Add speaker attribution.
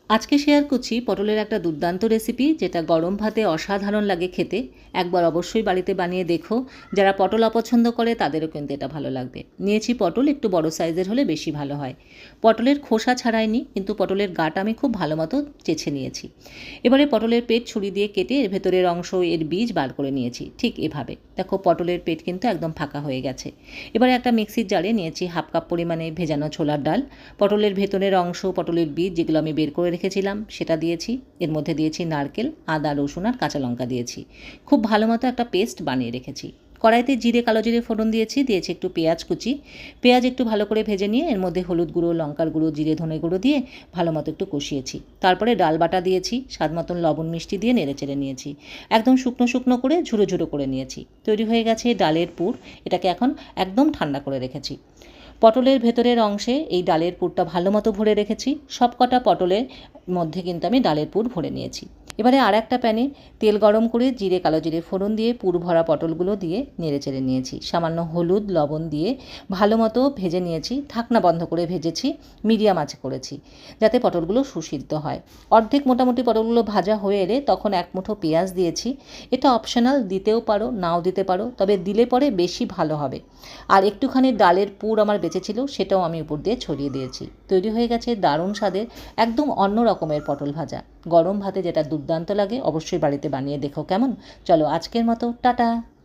Speaker 1: আজকে শেয়ার করছি পটলের একটা দুর্দান্ত রেসিপি, যেটা গরম ভাতে অসাধারণ লাগে খেতে। একবার অবশ্যই বাড়িতে বানিয়ে দেখো। যারা পটল অপছন্দ করে তাদেরও কিন্তু এটা ভালো লাগবে। নিয়েছি পটল, একটু বড় সাইজের হলে বেশি ভালো হয়। পটলের খোসা ছাড়াইনি, কিন্তু পটলের গাটা আমি খুব ভালো মতো চেছে নিয়েছি। এবারে পটলের পেট ছুরি দিয়ে কেটে এর ভেতরের অংশ, এর বীজ বার করে নিয়েছি। ঠিক এভাবে দেখো, পটলের পেট কিন্তু একদম ফাঁকা হয়ে গেছে। এবারে একটা মিক্সির জারে নিয়েছি হাফ কাপ পরিমাণে ভেজানো ছোলার ডাল। পটলের ভেতরের অংশ, পটলের বীজ যেগুলো আমি বের করে রেখেছিলাম সেটা দিয়েছি। এর মধ্যে দিয়েছি নারকেল, আদা, রসুন আর কাঁচা লঙ্কা দিয়েছি। খুব ভালো মতো একটা পেস্ট বানিয়ে রেখেছি। কড়াইতে জিরে, কালো জিরে ফোড়ন দিয়েছি একটু পেঁয়াজ কুচি। পেঁয়াজ একটু ভালো করে ভেজে নিয়ে এর মধ্যে হলুদ গুঁড়ো, লঙ্কার গুঁড়ো, জিরে ধনে গুঁড়ো দিয়ে ভালো মতো একটু কষিয়েছি। তারপরে ডাল বাটা দিয়েছি, স্বাদ মতন লবণ মিষ্টি দিয়ে নেড়ে চেড়ে নিয়েছি। একদম শুকনো শুকনো করে ঝুড়ো ঝুড়ো করে নিয়েছি। তৈরি হয়ে গেছে ডালের পুর। এটাকে এখন একদম ঠান্ডা করে রেখেছি। পটলের ভেতরের অংশে এই ডালের পুরটা ভালো মতো ভরে রেখেছি। সব কটা পটলের মধ্যে কিন্তু আমি ডালের পুর ভরে নিয়েছি। এবারে আর একটা প্যানে তেল গরম করে জিরে, কালো জিরে ফোড়ন দিয়ে পুর ভরা পটলগুলো দিয়ে নেড়ে চেড়ে নিয়েছি। সামান্য হলুদ, লবণ দিয়ে ভালো মতো ভেজে নিয়েছি। ঢাকনা বন্ধ করে ভেজেছি, মিডিয়াম আঁচে করেছি, যাতে পটলগুলো সুসিদ্ধ হয়। অর্ধেক মোটামুটি পটলগুলো ভাজা হয়ে এলে তখন এক মুঠো পেঁয়াজ দিয়েছি। এটা অপশনাল, দিতেও পারো নাও দিতে পারো, তবে দিলে পরে বেশি ভালো হবে। আর একটুখানি ডালের পুর আমার বেঁচেছিল, সেটাও আমি উপর দিয়ে ছড়িয়ে দিয়েছি। তৈরি হয়ে গেছে দারুণ স্বাদের একদম অন্য রকমের পটল ভাজা। গরম ভাতে যেটা দুর্দান্ত লাগে, অবশ্যই বাড়িতে বানিয়ে দেখো কেমন। চলো আজকের মতো টাটা।